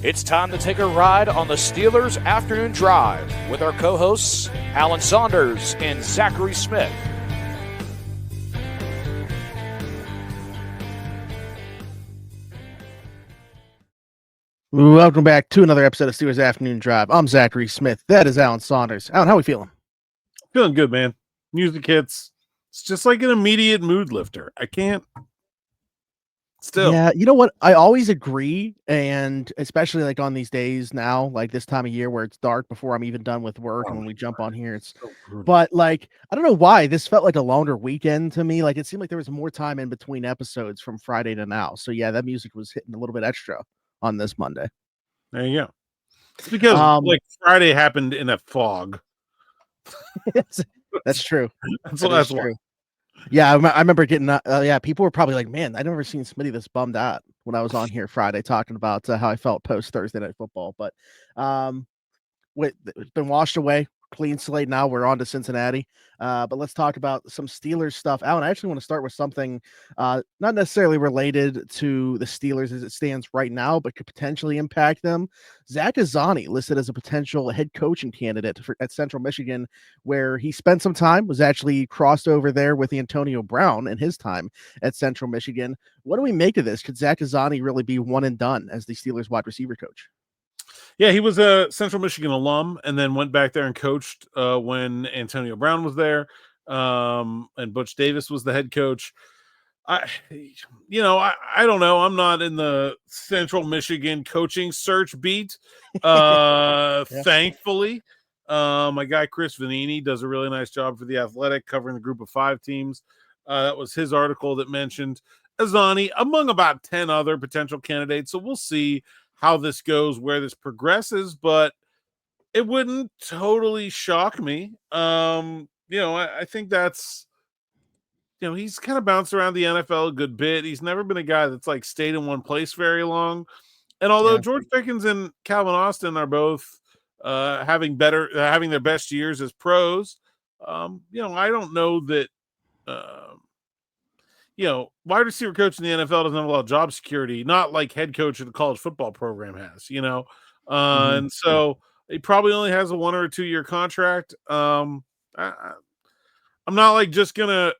It's time to take a ride on the Steelers Afternoon Drive with our co-hosts, Alan Saunders and Zachary Smith. Welcome back to another episode of Steelers Afternoon Drive. I'm Zachary Smith. That is Alan Saunders. Alan, how are we feeling? Feeling good, man. Music hits. It's just like an immediate mood lifter. I can't. Still. Yeah, you know what? I always agree, and especially like on these days now, like this time of year where it's dark before I'm even done with work, and when we jump on here, it's. But like, I don't know why this felt like a longer weekend to me. Like it seemed like there was more time in between episodes from Friday to now. So yeah, that music was hitting a little bit extra on this Monday. There you go. It's because like Friday happened in a fog. That's true. That's true. Yeah, I remember getting. People were probably like, "Man, I never seen Smitty this bummed out" when I was on here Friday talking about how I felt post Thursday Night Football. But it's been washed away, clean slate. Now we're on to Cincinnati. But let's talk about some Steelers stuff. Alan, I actually want to start with something not necessarily related to the Steelers as it stands right now, but could potentially impact them. Zach Azzanni listed as a potential head coaching candidate at Central Michigan, where he spent some time, was actually crossed over there with Antonio Brown in his time at Central Michigan. What do we make of this? Could Zach Azzanni really be one and done as the Steelers wide receiver coach? Yeah, he was a Central Michigan alum and then went back there and coached when Antonio Brown was there, and Butch Davis was the head coach. I don't know. I'm not in the Central Michigan coaching search beat. Thankfully, my guy Chris Vanini does a really nice job for The Athletic covering the group of 5 teams. That was his article that mentioned Azzanni among about 10 other potential candidates. So we'll see how this goes, where this progresses, but it wouldn't totally shock me. I think that's, he's kind of bounced around the NFL a good bit. He's never been a guy that's like stayed in one place very long. And although George Pickens and Calvin Austin are both having their best years as pros, I don't know that, wide receiver coach in the NFL doesn't have a lot of job security, not like head coach in a college football program has, and so he probably only has a 1 or 2 year contract. I'm not like just going to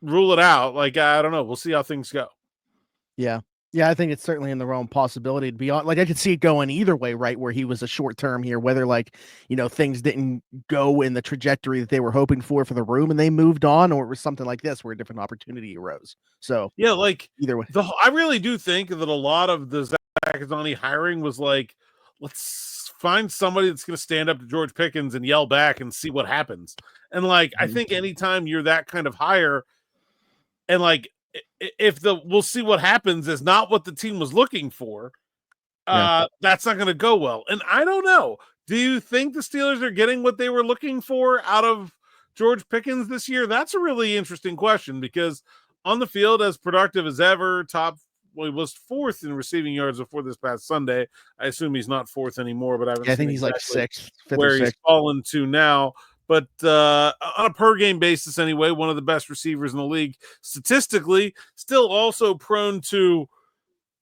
rule it out. Like, I don't know. We'll see how things go. Yeah. Yeah, I think it's certainly in the realm possibility to be on. Like, I could see it going either way, right? Where he was a short term here, whether things didn't go in the trajectory that they were hoping for the room and they moved on, or it was something like this where a different opportunity arose. So yeah, like either way, I really do think that a lot of the Zach Azzanni hiring was like, let's find somebody that's going to stand up to George Pickens and yell back and see what happens. And like, I think anytime you're that kind of hire, and like, if the we'll see what happens is not what the team was looking for, that's not going to go well. And I don't know. Do you think the Steelers are getting what they were looking for out of George Pickens this year? That's a really interesting question, because on the field, as productive as ever, he was 4th in receiving yards before this past Sunday. I assume he's not 4th anymore, but I think he's exactly like 6th, 5th where or 6th. He's fallen to now. But on a per-game basis anyway, one of the best receivers in the league. Statistically, still also prone to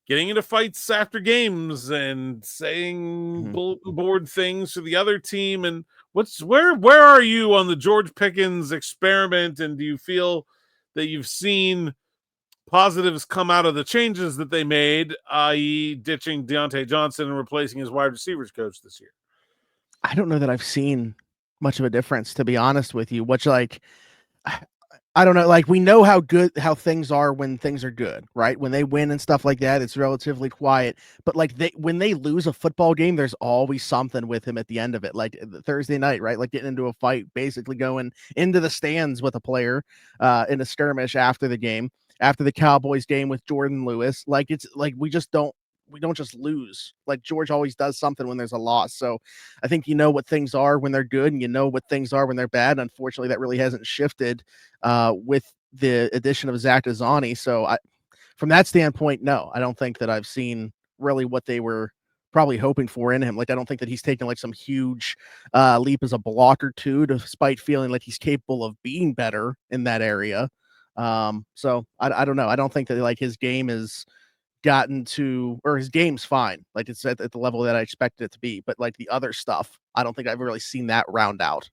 getting into fights after games and saying bulletin board things to the other team. And where are you on the George Pickens experiment? And do you feel that you've seen positives come out of the changes that they made, i.e. ditching Deontay Johnson and replacing his wide receivers coach this year? I don't know that I've seen much of a difference, to be honest with you. Which, like, I don't know. Like, we know how things are when things are good, right? When they win and stuff like that, it's relatively quiet. But like when they lose a football game, there's always something with him at the end of it. Like Thursday night, right? Like getting into a fight, basically going into the stands with a player in a skirmish after the game, after the Cowboys game with Jordan Lewis. Like, it's like we don't just lose. Like, George always does something when there's a loss. So I think what things are when they're good, and what things are when they're bad. Unfortunately, that really hasn't shifted with the addition of Zach Azzanni. So from that standpoint, no, I don't think that I've seen really what they were probably hoping for in him. Like, I don't think that he's taken like some huge leap as a blocker too, despite feeling like he's capable of being better in that area. So I don't know. I don't think that like his game is gotten to, or his game's fine. Like it's at the level that I expected it to be. But like the other stuff, I don't think I've really seen that round out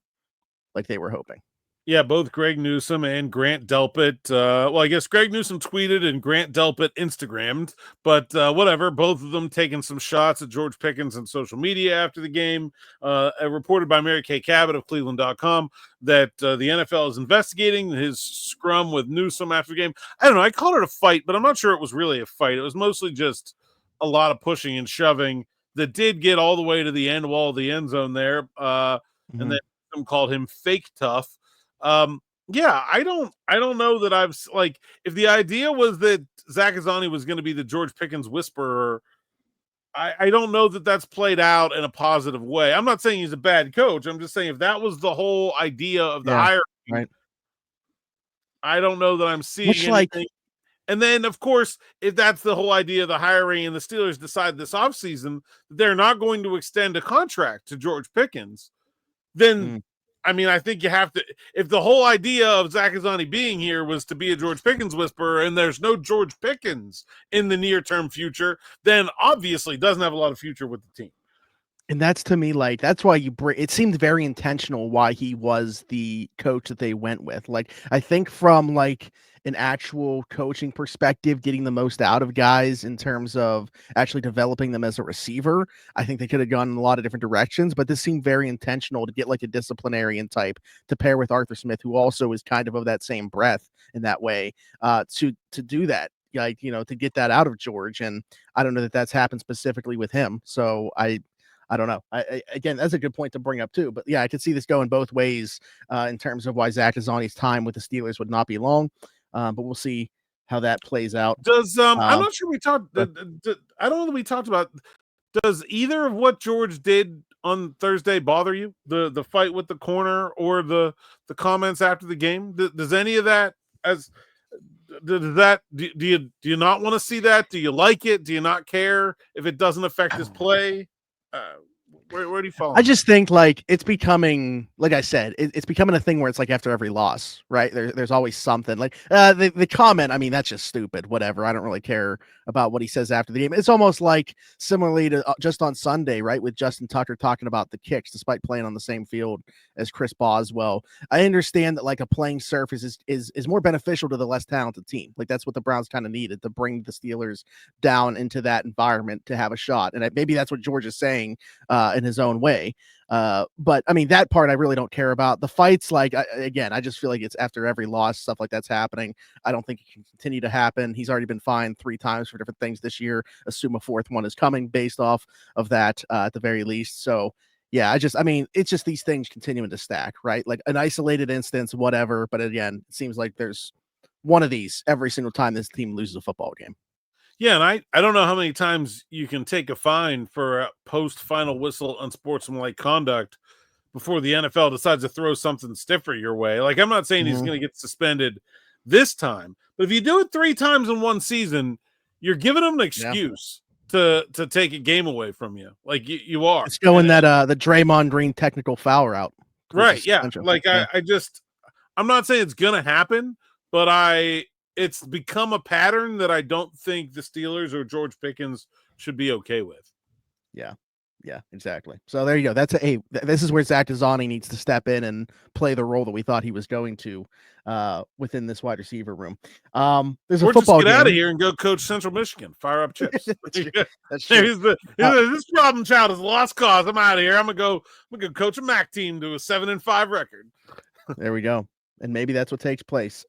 like they were hoping. Yeah, both Greg Newsome and Grant Delpit. Well, I guess Greg Newsome tweeted and Grant Delpit Instagrammed, but whatever. Both of them taking some shots at George Pickens on social media after the game. Reported by Mary Kay Cabot of Cleveland.com that the NFL is investigating his scrum with Newsome after the game. I don't know. I called it a fight, but I'm not sure it was really a fight. It was mostly just a lot of pushing and shoving that did get all the way to the end wall of the end zone there. And then Newsome called him fake tough. Yeah, I don't know that I've like, if the idea was that Zach Azzanni was going to be the George Pickens whisperer, I don't know that that's played out in a positive way. I'm not saying he's a bad coach. I'm just saying if that was the whole idea of the hiring, right. I don't know that I'm seeing anything. And then, of course, if that's the whole idea of the hiring and the Steelers decide this offseason that they're not going to extend a contract to George Pickens, then I mean, I think you have to, if the whole idea of Zach Azzanni being here was to be a George Pickens whisperer and there's no George Pickens in the near-term future, then obviously doesn't have a lot of future with the team. And that's, to me, like, that's why it seemed very intentional why he was the coach that they went with. Like, I think from like an actual coaching perspective, getting the most out of guys in terms of actually developing them as a receiver, I think they could have gone in a lot of different directions, but this seemed very intentional to get like a disciplinarian type to pair with Arthur Smith, who also is kind of that same breath in that way, to do that. Like, to get that out of George. And I don't know that that's happened specifically with him. So I don't know. Again, that's a good point to bring up too. But yeah, I could see this going both ways in terms of why Zach Azzanni's time with the Steelers would not be long. But we'll see how that plays out. I'm not sure we talked. I don't know that we talked about. Does either of what George did on Thursday bother you? The fight with the corner or the comments after the game? Does any of that do you not want to see that? Do you like it? Do you not care if it doesn't affect his play? Where do you fall? I just think like it's becoming, like I said, it's becoming a thing where it's like after every loss, right? There's always something like the comment. I mean, that's just stupid. Whatever. I don't really care about what he says after the game. It's almost like similarly to just on Sunday, right? With Justin Tucker talking about the kicks, despite playing on the same field as Chris Boswell. I understand that like a playing surface is more beneficial to the less talented team. Like that's what the Browns kind of needed to bring the Steelers down into that environment to have a shot. And maybe that's what George is saying in his own way. But I mean, that part I really don't care about. The fights, like, I just feel like it's after every loss, stuff like that's happening. I don't think it can continue to happen. He's already been fined 3 times for different things this year. Assume a 4th one is coming based off of that at the very least. So yeah, I mean, it's just these things continuing to stack, right? Like an isolated instance, whatever. But again, it seems like there's one of these every single time this team loses a football game. Yeah, and I don't know how many times you can take a fine for a post-final whistle unsportsmanlike conduct before the NFL decides to throw something stiffer your way. Like, I'm not saying he's going to get suspended this time, but if you do it 3 times in one season, you're giving him an excuse to take a game away from you. Like, you are. It's going the Draymond Green technical foul route. Right, yeah. Like, yeah. I'm not saying it's going to happen, but it's become a pattern that I don't think the Steelers or George Pickens should be okay with. Yeah, exactly. So there you go. This is where Zach Azzanni needs to step in and play the role that we thought he was going to within this wide receiver room. There's a football just get game. out of here and go coach Central Michigan. Fire up chips. That's true. This problem child is a lost cause. I'm out of here. I'm gonna go coach a MAC team to a 7-5 record. There we go. And maybe that's what takes place.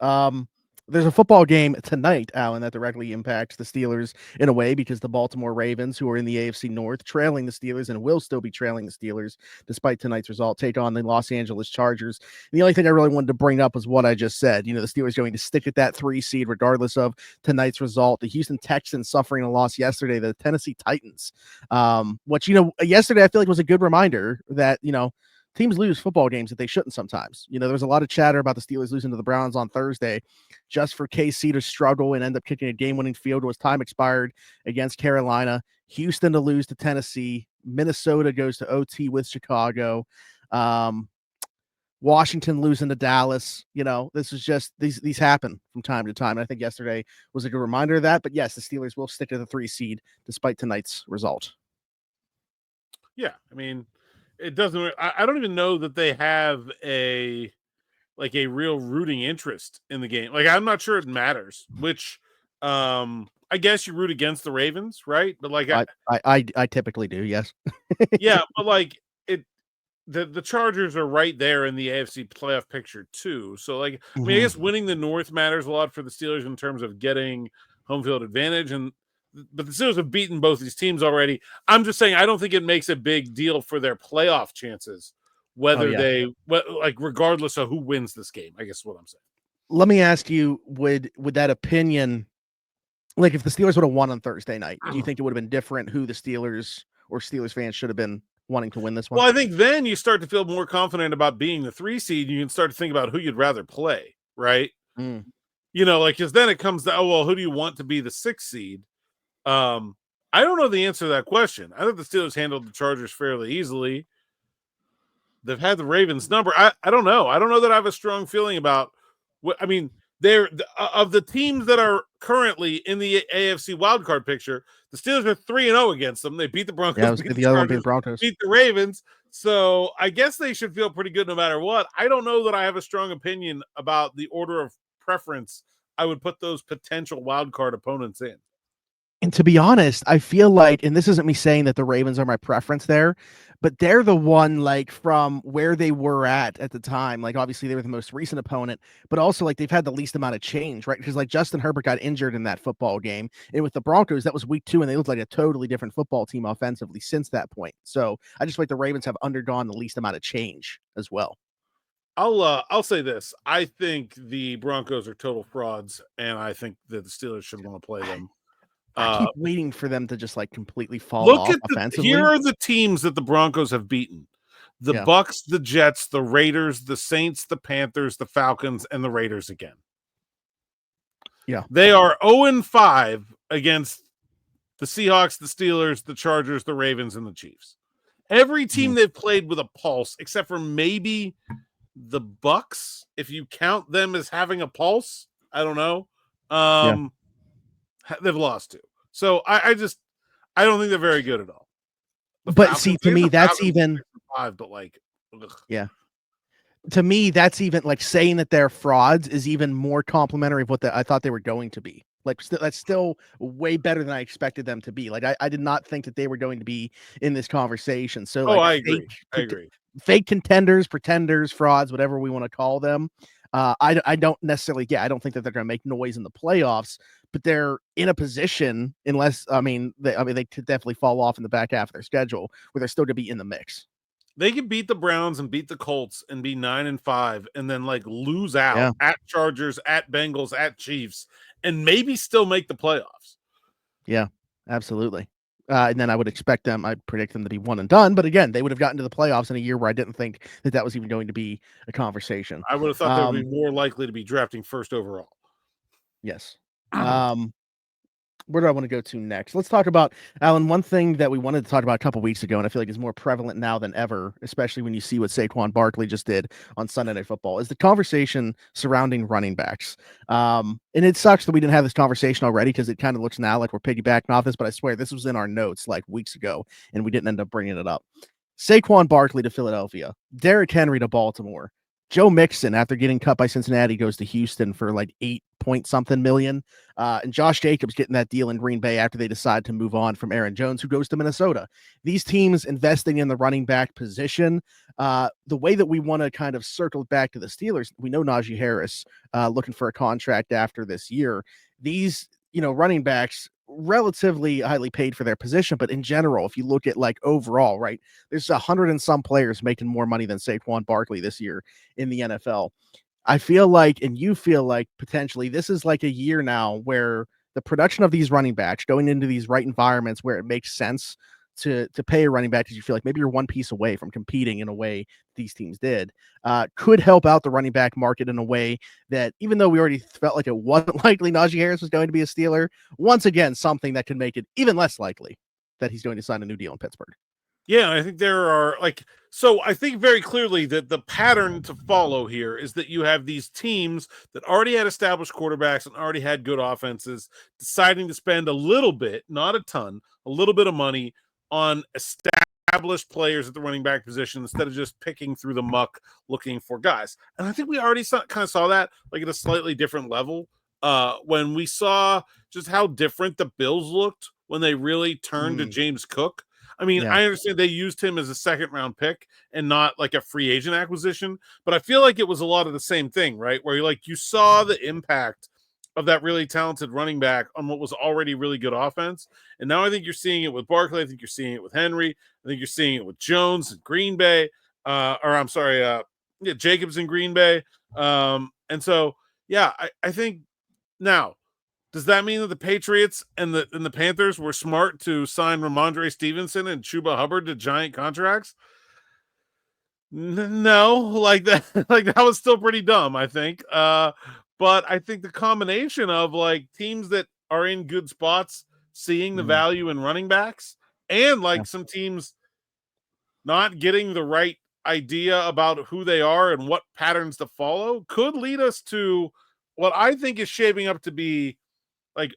There's a football game tonight, Alan, that directly impacts the Steelers in a way because the Baltimore Ravens, who are in the AFC North, trailing the Steelers and will still be trailing the Steelers despite tonight's result, take on the Los Angeles Chargers. And the only thing I really wanted to bring up was what I just said. The Steelers going to stick at that 3 seed regardless of tonight's result. The Houston Texans suffering a loss yesterday, the Tennessee Titans, which, yesterday I feel like was a good reminder that, teams lose football games that they shouldn't sometimes. There's a lot of chatter about the Steelers losing to the Browns on Thursday just for KC to struggle and end up kicking a game-winning field goal as time expired against Carolina. Houston to lose to Tennessee. Minnesota goes to OT with Chicago. Washington losing to Dallas. This is just these happen from time to time. And I think yesterday was a good reminder of that. But yes, the Steelers will stick to the 3 seed despite tonight's result. Yeah, I mean, it doesn't. I don't even know that they have a real rooting interest in the game. Like, I'm not sure it matters. Which, I guess you root against the Ravens, right? But like, I typically do. Yes. Yeah, but like the Chargers are right there in the AFC playoff picture too. So like, I mean, I guess winning the North matters a lot for the Steelers in terms of getting home field advantage, but the Steelers have beaten both these teams already. I'm just saying I don't think it makes a big deal for their playoff chances, whether regardless of who wins this game. I guess is what I'm saying. Let me ask you: Would that opinion, like if the Steelers would have won on Thursday night, do you think it would have been different who the Steelers or Steelers fans should have been wanting to win this one? Well, I think then you start to feel more confident about being the 3 seed. You can start to think about who you'd rather play, right? Because then it comes to, who do you want to be the 6 seed? I don't know the answer to that question. I think the Steelers handled the Chargers fairly easily. They've had the Ravens number. I don't know. I don't know that I have a strong feeling about what. I mean, they're of the teams that are currently in the AFC wildcard picture. The Steelers are 3-0 against them. They beat the Broncos. The other one beat the Broncos. Beat the Ravens. So I guess they should feel pretty good no matter what. I don't know that I have a strong opinion about the order of preference I would put those potential wildcard opponents in. And to be honest, I feel like, and this isn't me saying that the Ravens are my preference there, but they're the one, like, from where they were at the time. Like, obviously they were the most recent opponent, but also like they've had the least amount of change, right? Because like Justin Herbert got injured in that football game, and with the Broncos, that was week 2, and they looked like a totally different football team offensively since that point. So I just feel like the Ravens have undergone the least amount of change as well. I'll say this. I think the Broncos are total frauds, and I think that the Steelers should want to play them. I keep waiting for them to just like completely fall off offensively. Here are the teams that the Broncos have beaten: the Bucs, the Jets, the Raiders, the Saints, the Panthers, the Falcons, and the Raiders again. Yeah, they are 0-5 against the Seahawks, the Steelers, the Chargers, the Ravens, and the Chiefs. Every team they've played with a pulse, except for maybe the Bucs, if you count them as having a pulse. I don't know. They've lost to. So I don't think they're very good at all. But see, to me, that's even 5, but like, yeah. To me, that's even like saying that they're frauds is even more complimentary of what I thought they were going to be. Like, that's still way better than I expected them to be. Like, I did not think that they were going to be in this conversation. So, like, I agree. Fake contenders, pretenders, frauds, whatever we want to call them. I don't necessarily. Yeah, I don't think that they're going to make noise in the playoffs, but they're in a position, unless they could definitely fall off in the back half of their schedule, where they're still going to be in the mix. They could beat the Browns and beat the Colts and be 9-5, and then like lose out at Chargers, at Bengals, at Chiefs, and maybe still make the playoffs. Yeah, absolutely. And then I would expect them, I'd predict them to be one and done. But again, they would have gotten to the playoffs in a year where I didn't think that was even going to be a conversation. I would have thought they would be more likely to be drafting first overall. Yes. Where do I want to go to next? Let's talk about, Alan, one thing that we wanted to talk about a couple weeks ago, and I feel like is more prevalent now than ever, especially when you see what Saquon Barkley just did on Sunday Night Football, is the conversation surrounding running backs. And it sucks that we didn't have this conversation already, because it kind of looks now like we're piggybacking off this, but I swear this was in our notes like weeks ago, and we didn't end up bringing it up. Saquon Barkley to Philadelphia, Derrick Henry to Baltimore, Joe Mixon, after getting cut by Cincinnati, goes to Houston for like 8-point-something million. And Josh Jacobs getting that deal in Green Bay after they decide to move on from Aaron Jones, who goes to Minnesota. These teams investing in the running back position. The way that we want to kind of circle back to the Steelers, we know Najee Harris looking for a contract after this year. These, running backs, relatively highly paid for their position, but in general, if you look at like overall, right, there's 100 and some players making more money than Saquon Barkley this year in the NFL. I feel like, and you feel like, potentially this is like a year now where the production of these running backs going into these right environments where it makes sense to pay a running back, because you feel like maybe you're one piece away from competing in a way these teams did, could help out the running back market in a way that, even though we already felt like it wasn't likely Najee Harris was going to be a Steeler, once again, something that could make it even less likely that he's going to sign a new deal in Pittsburgh. Yeah, I think there are so I think very clearly that the pattern to follow here is that you have these teams that already had established quarterbacks and already had good offenses deciding to spend a little bit, not a ton, a little bit of money on established players at the running back position instead of just picking through the muck looking for guys. And I think we already kind of saw that like at a slightly different level when we saw just how different the Bills looked when they really turned to James Cook. I mean, Yeah. I understand they used him as a second round pick and not like a free agent acquisition, but I feel like it was a lot of the same thing, right? Where you saw the impact of that really talented running back on what was already really good offense. And now I think you're seeing it with Barkley. I think you're seeing it with Henry. I think you're seeing it with Jones and Green Bay. Jacobs in Green Bay. And so, yeah, I think now, does that mean that the Patriots and the Panthers were smart to sign Ramondre Stevenson and Chuba Hubbard to giant contracts? No, like that, like that was still pretty dumb, I think. But I think the combination of like teams that are in good spots, seeing the value in running backs, and like some teams not getting the right idea about who they are and what patterns to follow could lead us to what I think is shaping up to be like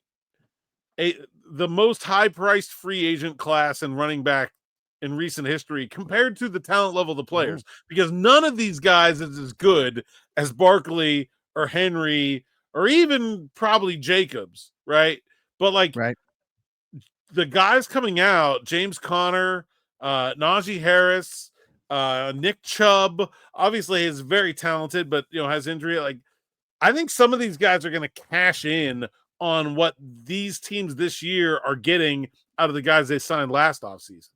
the most high-priced free agent class and running back in recent history compared to the talent level of the players, because none of these guys is as good as Barkley or Henry or even probably Jacobs, right? But like Right. the guys coming out, James Conner, Najee Harris, Nick Chubb, obviously is very talented, but has injury. Like I think some of these guys are going to cash in on what these teams this year are getting out of the guys they signed last offseason.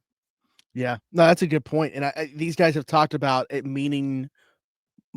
Yeah, no, that's a good point. And these guys have talked about it meaning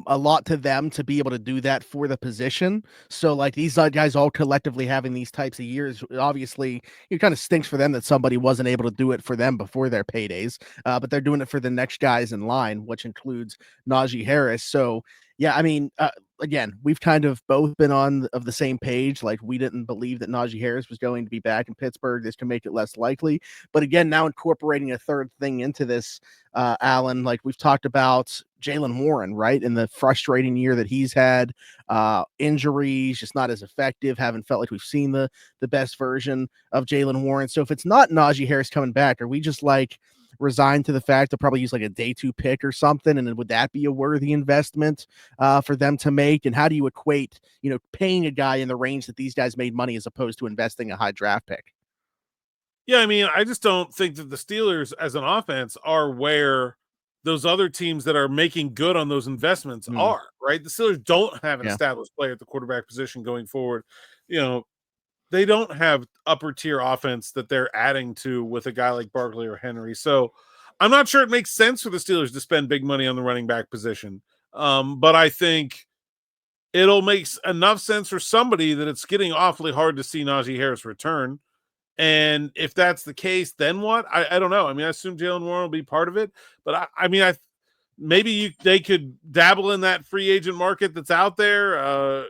a lot to them to be able to do that for the position. So like these guys all collectively having these types of years, obviously it kind of stinks for them that somebody wasn't able to do it for them before their paydays. But they're doing it for the next guys in line, which includes Najee Harris. So yeah, I mean, again, we've kind of both been on of the same page. Like we didn't believe that Najee Harris was going to be back in Pittsburgh. This can make it less likely. But again, now incorporating a third thing into this, Alan, like we've talked about Jaylen Warren, right? In the frustrating year that he's had, injuries, just not as effective. Haven't felt like we've seen the best version of Jaylen Warren. So if it's not Najee Harris coming back, are we just like resigned to the fact they'll probably use like a day 2 pick or something? And then would that be a worthy investment for them to make? And how do you equate, paying a guy in the range that these guys made money as opposed to investing a high draft pick? Yeah, I mean, I just don't think that the Steelers as an offense are where those other teams that are making good on those investments are, right? The Steelers don't have an established player at the quarterback position going forward. They don't have upper tier offense that they're adding to with a guy like Barkley or Henry. So I'm not sure it makes sense for the Steelers to spend big money on the running back position. But I think it'll make enough sense for somebody that it's getting awfully hard to see Najee Harris return. And if that's the case, then what? I don't know. I mean, I assume Jaylen Warren will be part of it, but they could dabble in that free agent market that's out there.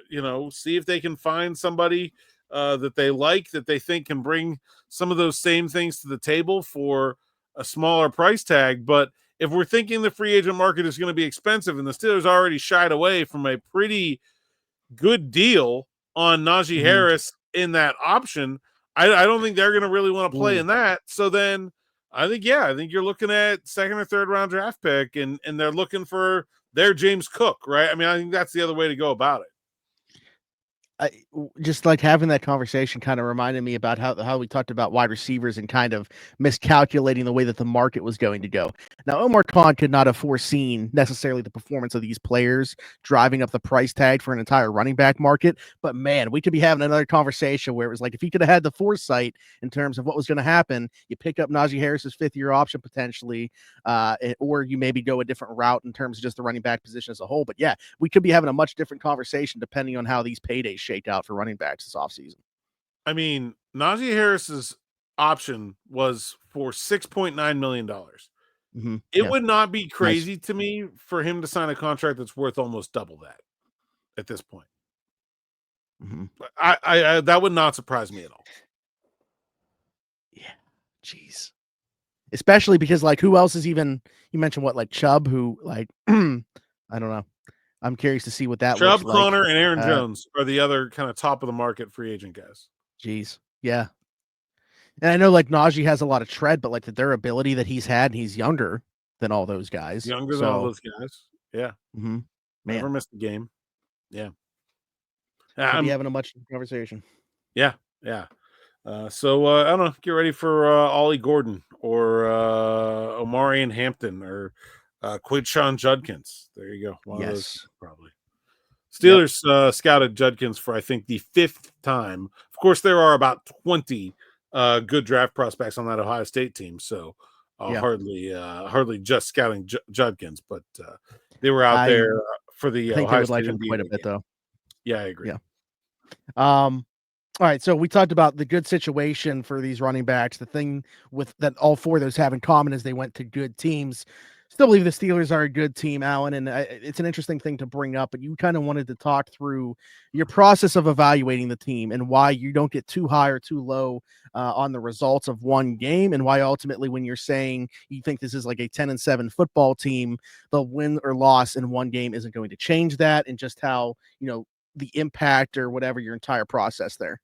See if they can find somebody that they like, that they think can bring some of those same things to the table for a smaller price tag. But if we're thinking the free agent market is going to be expensive, and the Steelers already shied away from a pretty good deal on Najee Harris in that option, I don't think they're going to really want to play in that. So then I think you're looking at second or third round draft pick, and they're looking for their James Cook, right? I mean, I think that's the other way to go about it. Just like having that conversation kind of reminded me about how we talked about wide receivers and kind of miscalculating the way that the market was going to go. Now, Omar Khan could not have foreseen necessarily the performance of these players driving up the price tag for an entire running back market. But man, we could be having another conversation where it was like, if he could have had the foresight in terms of what was going to happen, you pick up Najee Harris's 5th-year option potentially, or you maybe go a different route in terms of just the running back position as a whole. But yeah, we could be having a much different conversation depending on how these paydays shake out for running backs this offseason. I mean, Najee Harris's option was for $6.9 million. It would not be crazy to me for him to sign a contract that's worth almost double that at this point. I that would not surprise me at all. Yeah. Jeez. especially because like who else is even, you mentioned what, like Chubb, who like I don't know. I'm curious to see what that Chubb, looks like. Connor, and Aaron Jones are the other kind of top of the market free agent guys. Geez. Yeah. And I know like Najee has a lot of tread, but like the durability that he's had, and he's younger than all those guys. Younger than all those guys. Yeah. Man. Never missed a game. Yeah. We'll be having a much conversation. Yeah. Yeah. So I don't know. Get ready for Ollie Gordon or Omarion Hampton or Quidshawn Judkins. There you go. One of those probably. Steelers scouted Judkins for I think the 5th time. Of course, there are about 20 good draft prospects on that Ohio State team, so hardly just scouting Judkins, but they were out there for the. I think Ohio they would State like him quite a bit, though. Yeah, I agree. Yeah. All right, so we talked about the good situation for these running backs. The thing with that all 4 of those have in common is they went to good teams. Still believe the Steelers are a good team, Alan, and it's an interesting thing to bring up, but you kind of wanted to talk through your process of evaluating the team and why you don't get too high or too low on the results of one game, and why ultimately when you're saying you think this is like a 10-7 football team, the win or loss in one game isn't going to change that, and just how, the impact or whatever your entire process there.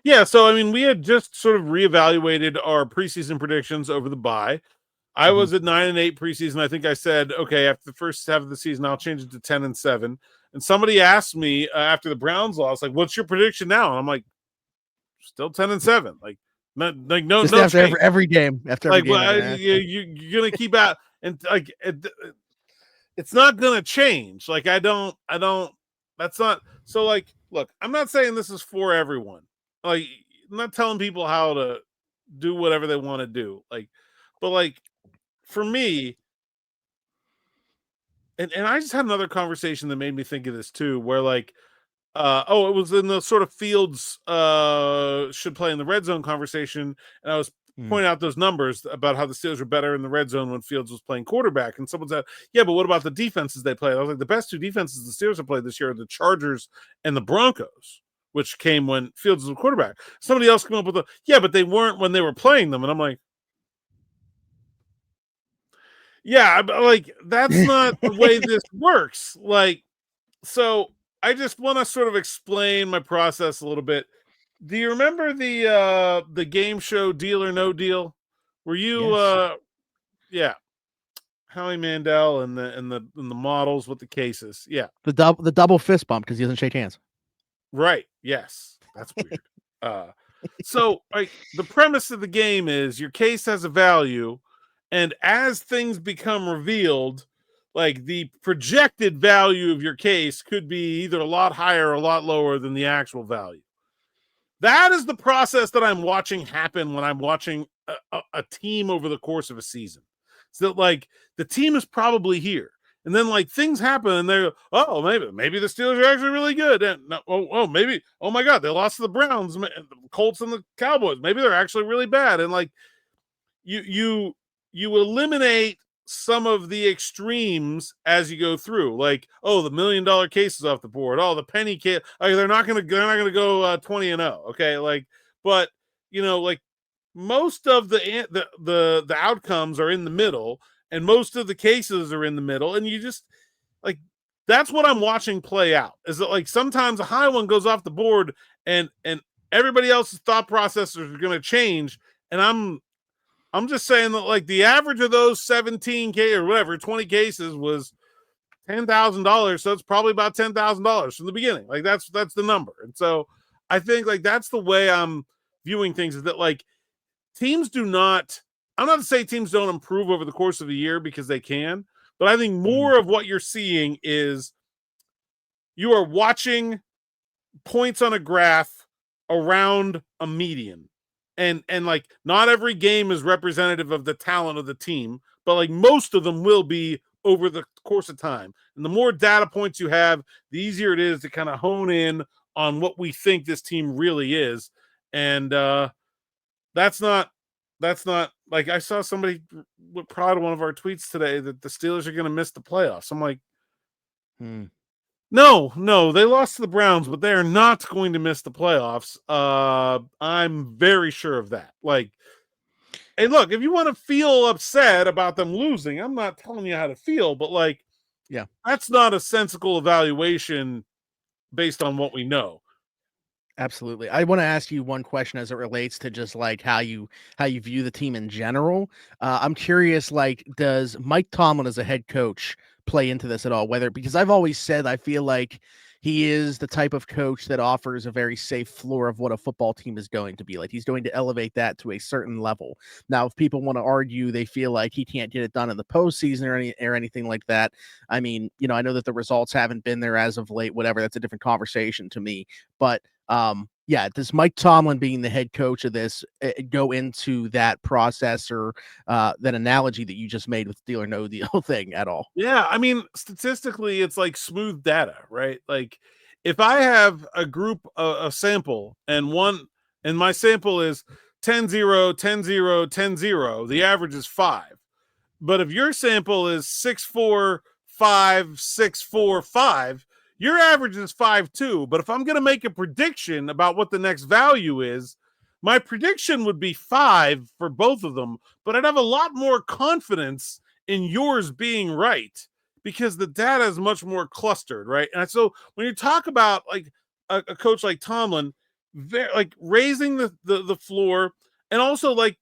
Yeah, so I mean, we had just sort of reevaluated our preseason predictions over the bye. I was at 9-8 preseason. I think I said, okay, after the first half of the season, I'll change it to 10-7. And somebody asked me after the Browns loss, like, "What's your prediction now?" And I'm like, "Still 10-7." Like, no, just after every game. After every game, you're gonna keep out, and like, it's not gonna change. Like, I don't. That's not so. Like, look, I'm not saying this is for everyone. Like, I'm not telling people how to do whatever they want to do. Like, but like for me, and I just had another conversation that made me think of this too, where like, it was in the sort of Fields should play in the red zone conversation, and I was pointing out those numbers about how the Steelers were better in the red zone when Fields was playing quarterback, and someone said, "Yeah, but what about the defenses they played?" I was like, "The best 2 defenses the Steelers have played this year are the Chargers and the Broncos, which came when Fields was a quarterback." Somebody else came up with but they weren't when they were playing them, and I'm like, yeah, like that's not the way this works. Like, so I just want to sort of explain my process a little bit. Do you remember the game show Deal or No Deal? Were you Howie Mandel and the models with the cases? Yeah. The double fist bump because he doesn't shake hands. Right. Yes. That's weird. So the premise of the game is your case has a value, and as things become revealed, like the projected value of your case could be either a lot higher or a lot lower than the actual value. That is the process that I'm watching happen when I'm watching a team over the course of a season. So that like the team is probably here. And then like things happen and they're, maybe the Steelers are actually really good. And maybe, oh my God, they lost to the Browns, the Colts and the Cowboys. Maybe they're actually really bad. And like you eliminate some of the extremes as you go through, like, the $1 million case is off the board. Oh, the penny case, they're not gonna go 20-0. Okay, like, but like most of the outcomes are in the middle, and most of the cases are in the middle, and you just like that's what I'm watching play out. Is that like sometimes a high one goes off the board, and everybody else's thought processes are going to change, and I'm just saying that like the average of those 17K or whatever 20 cases was $10,000, so it's probably about $10,000 from the beginning. Like that's the number, and so I think like that's the way I'm viewing things. Is that like teams do not. I'm not to say teams don't improve over the course of the year because they can, but I think more of what you're seeing is you are watching points on a graph around a median. And like not every game is representative of the talent of the team, but like most of them will be over the course of time. And the more data points you have, the easier it is to kind of hone in on what we think this team really is. And that's not like I saw somebody look proud of one of our tweets today that the Steelers are going to miss the playoffs. I'm like, No, they lost to the Browns, but they are not going to miss the playoffs. I'm very sure of that. Like, hey, look, if you want to feel upset about them losing, I'm not telling you how to feel, but like, Yeah. that's not a sensible evaluation based on what we know. Absolutely. I want to ask you one question as it relates to just like how you view the team in general. I'm curious, like, does Mike Tomlin as a head coach play into this at all? Whether because I've always said I feel like he is the type of coach that offers a very safe floor of what a football team is going to be. Like he's going to elevate that to a certain level. Now, if people want to argue they feel like he can't get it done in the postseason or anything like that, I mean, I know that the results haven't been there as of late. Whatever, that's a different conversation to me. But yeah, does Mike Tomlin being the head coach of this go into that process or that analogy that you just made with Deal or No Deal thing at all? Yeah, I mean, statistically, it's like smooth data, right? Like, if I have a group, a sample, and my sample is 10-0, 10-0, 10-0, the average is 5. But if your sample is 6-4, 5, 6-4, 5, your average is 5-2. But if I'm going to make a prediction about what the next value is, my prediction would be 5 for both of them, but I'd have a lot more confidence in yours being right because the data is much more clustered, right? And so when you talk about like a coach like Tomlin, like raising the floor, and also like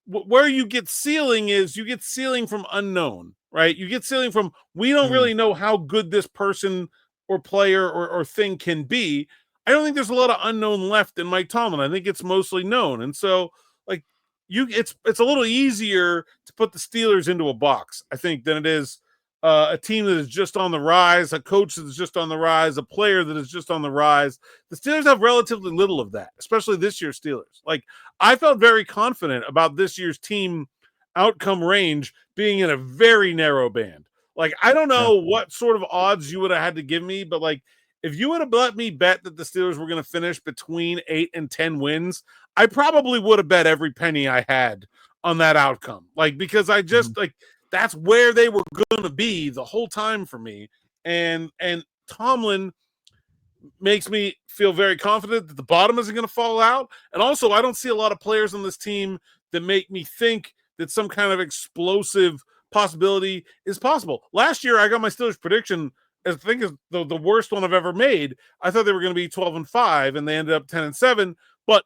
where you get ceiling is you get ceiling from unknown, right? You get ceiling from we don't really know how good this person or player or thing can be. I don't think there's a lot of unknown left in Mike Tomlin. I think it's mostly known. And so like it's a little easier to put the Steelers into a box, I think, than it is a team that is just on the rise, a coach that is just on the rise, a player that is just on the rise. The Steelers have relatively little of that, especially this year's Steelers. Like, I felt very confident about this year's team outcome range being in a very narrow band. Like, I don't know what sort of odds you would have had to give me, but like, if you would have let me bet that the Steelers were going to finish between 8 and 10 wins, I probably would have bet every penny I had on that outcome. Like, because I just like that's where they were going to be the whole time for me. And Tomlin makes me feel very confident that the bottom isn't going to fall out. And also, I don't see a lot of players on this team that make me think that some kind of explosive possibility is possible. Last year, I got my Steelers prediction as I think is the worst one I've ever made. I thought they were going to be 12-5, and they ended up 10-7. But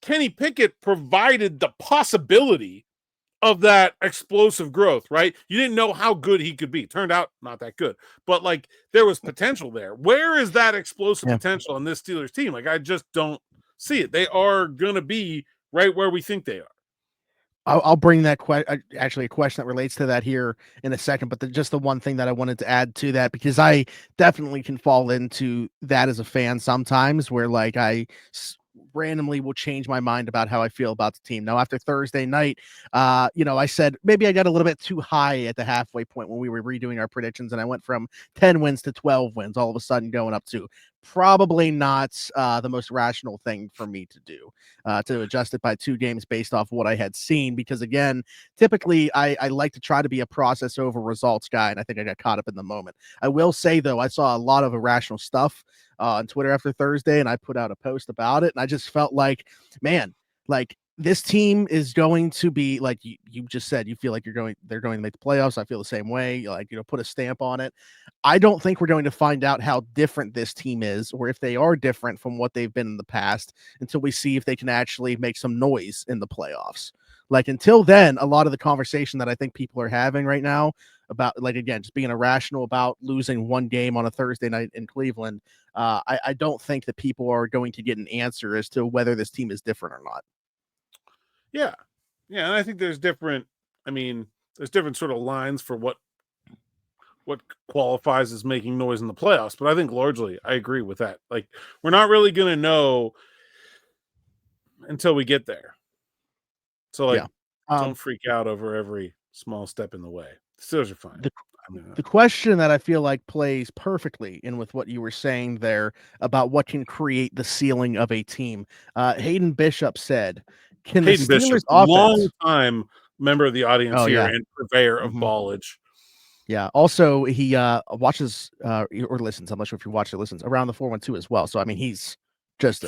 Kenny Pickett provided the possibility of that explosive growth, right? You didn't know how good he could be. Turned out not that good, but like there was potential there. Where is that explosive potential in this Steelers team? Like I just don't see it. They are going to be right where we think they are. I'll bring that actually a question that relates to that here in a second, but just the one thing that I wanted to add to that, because I definitely can fall into that as a fan sometimes where like randomly will change my mind about how I feel about the team. Now, after Thursday night, I said maybe I got a little bit too high at the halfway point when we were redoing our predictions, and I went from 10 wins to 12 wins all of a sudden going up to probably not the most rational thing for me to do, to adjust it by 2 games based off what I had seen. Because again, typically I like to try to be a process over results guy, and I think I got caught up in the moment. I will say though, I saw a lot of irrational stuff on Twitter after Thursday, and I put out a post about it, and I just felt like, man, like this team is going to be like you just said, you feel like they're going to make the playoffs. I feel the same way, like, put a stamp on it. I don't think we're going to find out how different this team is, or if they are different from what they've been in the past, until we see if they can actually make some noise in the playoffs. Like until then, a lot of the conversation that I think people are having right now about, like, again, just being irrational about losing one game on a Thursday night in Cleveland, I don't think that people are going to get an answer as to whether this team is different or not. Yeah. And I think there's different sort of lines for what qualifies as making noise in the playoffs, but I think largely I agree with that. Like we're not really going to know until we get there. So like don't freak out over every small step in the way. The Steelers are fine. The question that I feel like plays perfectly in with what you were saying there about what can create the ceiling of a team. Hayden Bishop said, "Can the Hayden Steelers Bishop, offense?" long time member of the audience here and purveyor of ballage. Yeah. Also, he watches or listens. I'm not sure if you watch or listens around the 412 as well. So I mean, he's just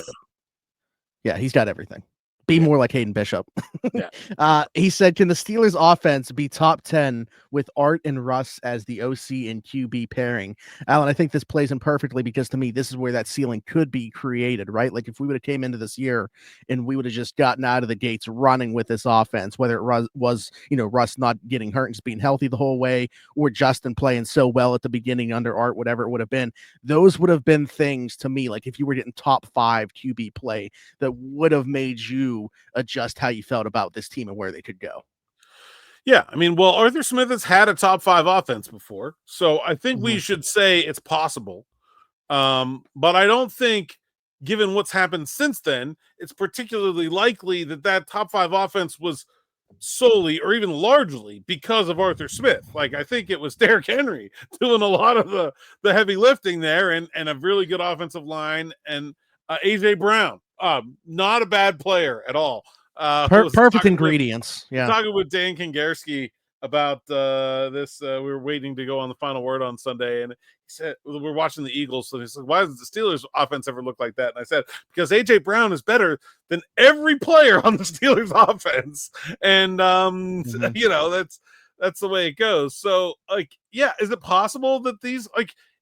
he's got everything. Be more like Hayden Bishop. Yeah. He said, can the Steelers offense be top 10 with Art and Russ as the OC and QB pairing? Alan, I think this plays in perfectly because to me, this is where that ceiling could be created, right? Like if we would have came into this year and we would have just gotten out of the gates running with this offense, whether it was, Russ not getting hurt and just being healthy the whole way, or Justin playing so well at the beginning under Art, whatever it would have been, those would have been things to me, like if you were getting top 5 QB play, that would have made you adjust how you felt about this team and where they could go. Yeah, I mean, well, Arthur Smith has had a top 5 offense before, so I think we should say it's possible. But I don't think, given what's happened since then, it's particularly likely that top 5 offense was solely or even largely because of Arthur Smith. Like, I think it was Derrick Henry doing a lot of the heavy lifting there, and a really good offensive line, and AJ Brown, not a bad player at all. Perfect ingredients. Talking with Dan Kingarski about this. We were waiting to go on the final word on Sunday, and he said, we're watching the Eagles. So he said, why does the Steelers offense ever look like that? And I said, because AJ Brown is better than every player on the Steelers offense. And, that's the way it goes. So, is it possible that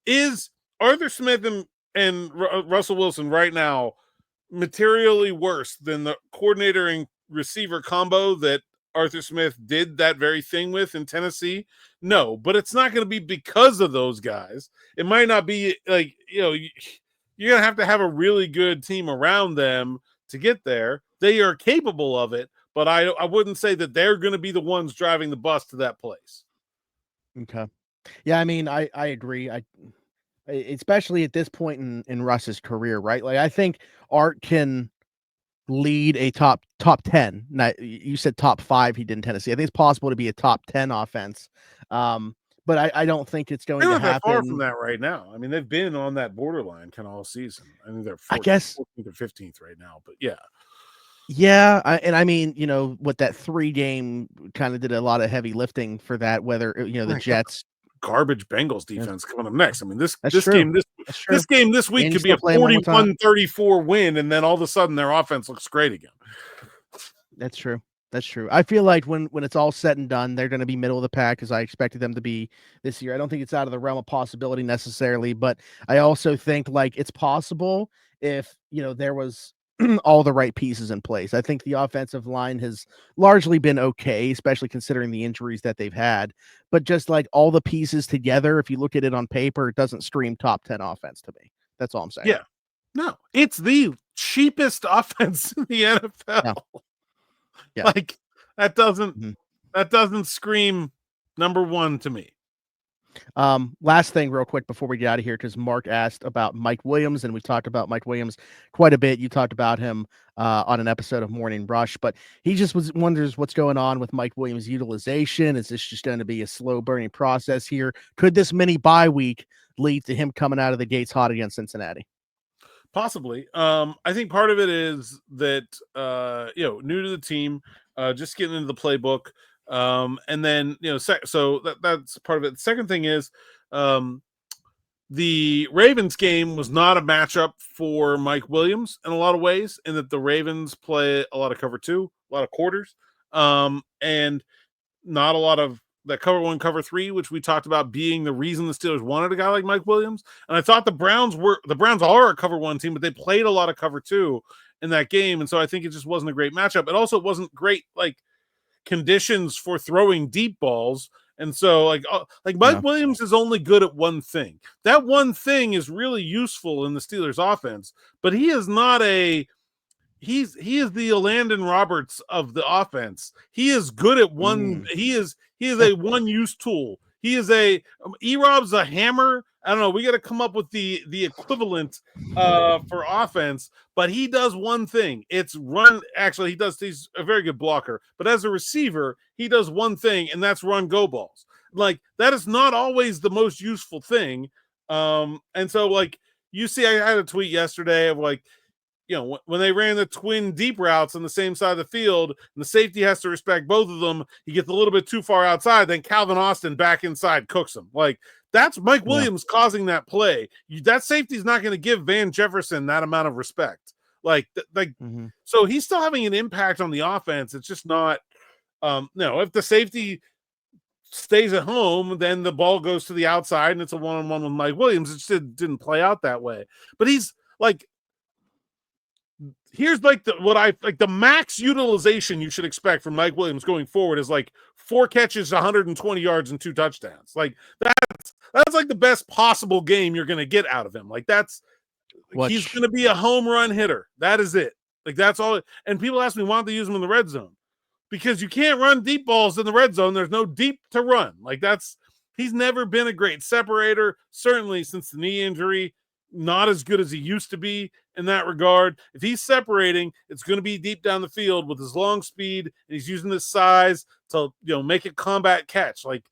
is Arthur Smith and Russell Wilson right now materially worse than the coordinator and receiver combo that Arthur Smith did that very thing with in Tennessee? No, but it's not going to be because of those guys. It might not be you're going to have a really good team around them to get there. They are capable of it, but I wouldn't say that they're going to be the ones driving the bus to that place. Okay. Yeah, I mean, I agree. Especially at this point in Russ's career, right? Like I think Art can lead a top 10. Now, you said top 5 he did in Tennessee. I think it's possible to be a top 10 offense. But I don't think it's going to happen. They're not that far from that right now. I mean, they've been on that borderline kind of all season. I think they're 14th or 15th right now, but yeah. Yeah, I mean, what that 3-game kind of did a lot of heavy lifting for that, whether the Jets garbage Bengals defense coming up next. I mean, this game this week could be a 41-34 win, and then all of a sudden their offense looks great again. That's true. I feel like when it's all said and done, they're going to be middle of the pack as I expected them to be this year. I don't think it's out of the realm of possibility necessarily, but I also think it's possible if there was all the right pieces in place. I think the offensive line has largely been okay, especially considering the injuries that they've had. But just all the pieces together, if you look at it on paper, it doesn't scream top 10 offense to me. That's all I'm saying. Yeah. No, it's the cheapest offense in the NFL. Yeah. That doesn't scream number 1 to me. Last thing real quick before we get out of here, because Mark asked about Mike Williams, and we talked about Mike Williams quite a bit. You talked about him on an episode of Morning Rush, but he just wonders what's going on with Mike Williams' utilization. Is this just going to be a slow burning process here? Could this mini bye week lead to him coming out of the gates hot against Cincinnati? Possibly. I think part of it is that new to the team, just getting into the playbook. And then, so that's part of it. The second thing is, the Ravens game was not a matchup for Mike Williams in a lot of ways, in that the Ravens play a lot of cover 2, a lot of quarters, and not a lot of that cover 1, cover 3, which we talked about being the reason the Steelers wanted a guy like Mike Williams. And I thought the Browns are a cover 1 team, but they played a lot of cover 2 in that game. And so I think it just wasn't a great matchup. It also wasn't great, conditions for throwing deep balls. And so Mike Williams is only good at one thing. That one thing is really useful in the Steelers offense, but he is not he is the Landon Roberts of the offense. He is good at one. He is a one use tool. He is E-Rob's a hammer. I don't know. We got to come up with the equivalent for offense, but he does one thing. It's run. Actually, he's a very good blocker, but as a receiver, he does one thing, and that's run go balls. That is not always the most useful thing. And so you see, I had a tweet yesterday of when they ran the twin deep routes on the same side of the field, and the safety has to respect both of them, he gets a little bit too far outside, then Calvin Austin back inside cooks him. That's Mike Williams causing that play. That safety is not going to give Van Jefferson that amount of respect. So he's still having an impact on the offense. It's just not. No, if the safety stays at home, then the ball goes to the outside and it's a one-on-one with Mike Williams. It just didn't play out that way. But he's like, here's like the max utilization you should expect from Mike Williams going forward is like 4 catches, 120 yards, and 2 touchdowns. Like that's like the best possible game you're going to get out of him. Like he's going to be a home run hitter. That is it. Like that's all. And people ask me, why don't they use him in the red zone? Because you can't run deep balls in the red zone. There's no deep to run. Like he's never been a great separator, certainly since the knee injury, not as good as he used to be in that regard. If he's separating, it's going to be deep down the field with his long speed, and he's using his size to, make it combat catch. Like,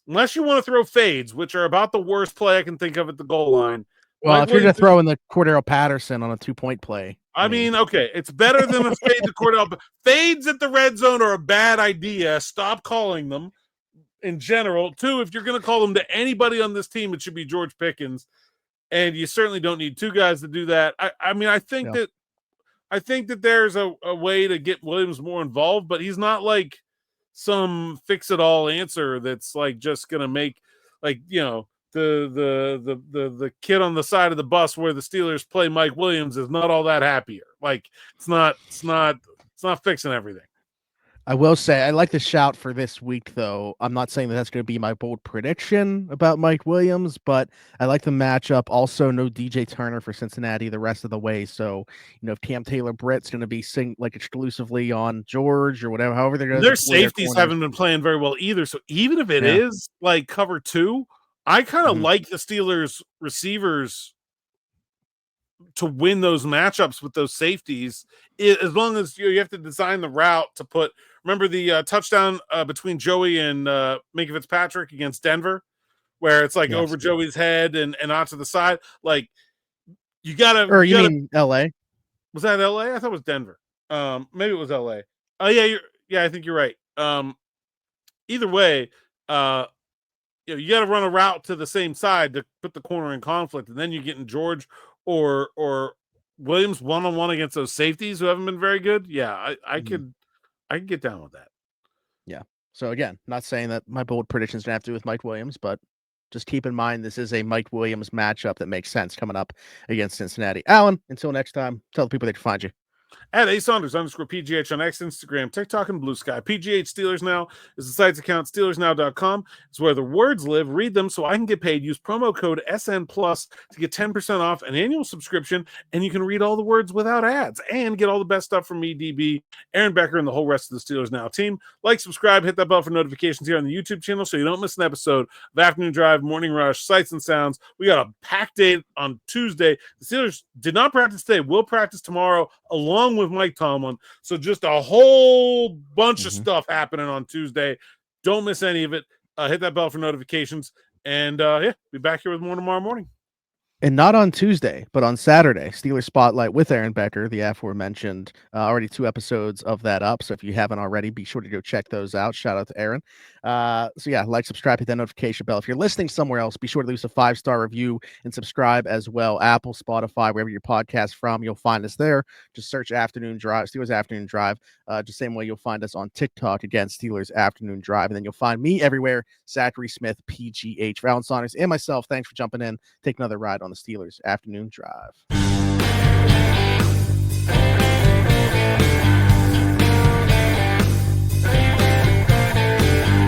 unless you want to throw fades, which are about the worst play I can think of at the goal line. Well, if you're going to throw in the Cordero Patterson on a 2-point play. I mean, okay, it's better than a fade to Cordell. Fades at the red zone are a bad idea. Stop calling them in general. 2, if you're going to call them to anybody on this team, it should be George Pickens. And you certainly don't need 2 guys to do that. I think that there's a way to get Williams more involved, but he's not like some fix-it-all answer that's like just going to make the kid on the side of the bus where the Steelers play Mike Williams is not all that happier. Like it's not fixing everything. I will say I like the shout for this week, though. I'm not saying that's going to be my bold prediction about Mike Williams, but I like the matchup. Also, no DJ Turner for Cincinnati the rest of the way. So, if Cam Taylor-Britt's going to be exclusively on George or whatever, however they're going to. Their safeties haven't been playing very well either. So even if it is like cover 2, I kind of like the Steelers receivers to win those matchups with those safeties, as long as you have to design the route to put. Remember the touchdown between Joey and Minka Fitzpatrick against Denver, where it's like over Joey's head and out to the side. Like you gotta. Or you mean L.A.? Was that L.A.? I thought it was Denver. Maybe it was L.A. Oh yeah, I think you're right. Either way, you got to run a route to the same side to put the corner in conflict, and then you get in George or Williams one-on-one against those safeties who haven't been very good. Yeah, I could get down with that. Yeah. So again, not saying that my bold predictions don't have to do with Mike Williams, but just keep in mind this is a Mike Williams matchup that makes sense coming up against Cincinnati. Alan, until next time, tell the people they can find you. At @Saunders_PGH on X, Instagram, TikTok, and Blue Sky. PGH Steelers Now is the site's account. SteelersNow.com is where the words live. Read them so I can get paid. Use promo code SN Plus to get 10% off an annual subscription, and you can read all the words without ads and get all the best stuff from me, DB, Aaron Becker, and the whole rest of the Steelers Now team. Like, subscribe, hit that bell for notifications here on the YouTube channel so you don't miss an episode of Afternoon Drive, Morning Rush, Sights and Sounds. We got a packed day on Tuesday. The Steelers did not practice today. Will practice tomorrow along with Mike Tomlin. So just a whole bunch of stuff happening on Tuesday. Don't miss any of it. Hit that bell for notifications. And be back here with more tomorrow morning. And not on Tuesday, but on Saturday, Steelers Spotlight with Aaron Becker, the aforementioned. Already 2 episodes of that up. So if you haven't already, be sure to go check those out. Shout out to Aaron. Like, subscribe, hit that notification bell. If you're listening somewhere else, be sure to leave us a 5-star review and subscribe as well. Apple, Spotify, wherever your podcast from, you'll find us there. Just search Afternoon Drive, Steelers Afternoon Drive. Just same way you'll find us on TikTok, again, Steelers Afternoon Drive. And then you'll find me everywhere, Zachary Smith, PGH. For Alan Saunders and myself, thanks for jumping in. Take another ride on the Steelers Afternoon Drive.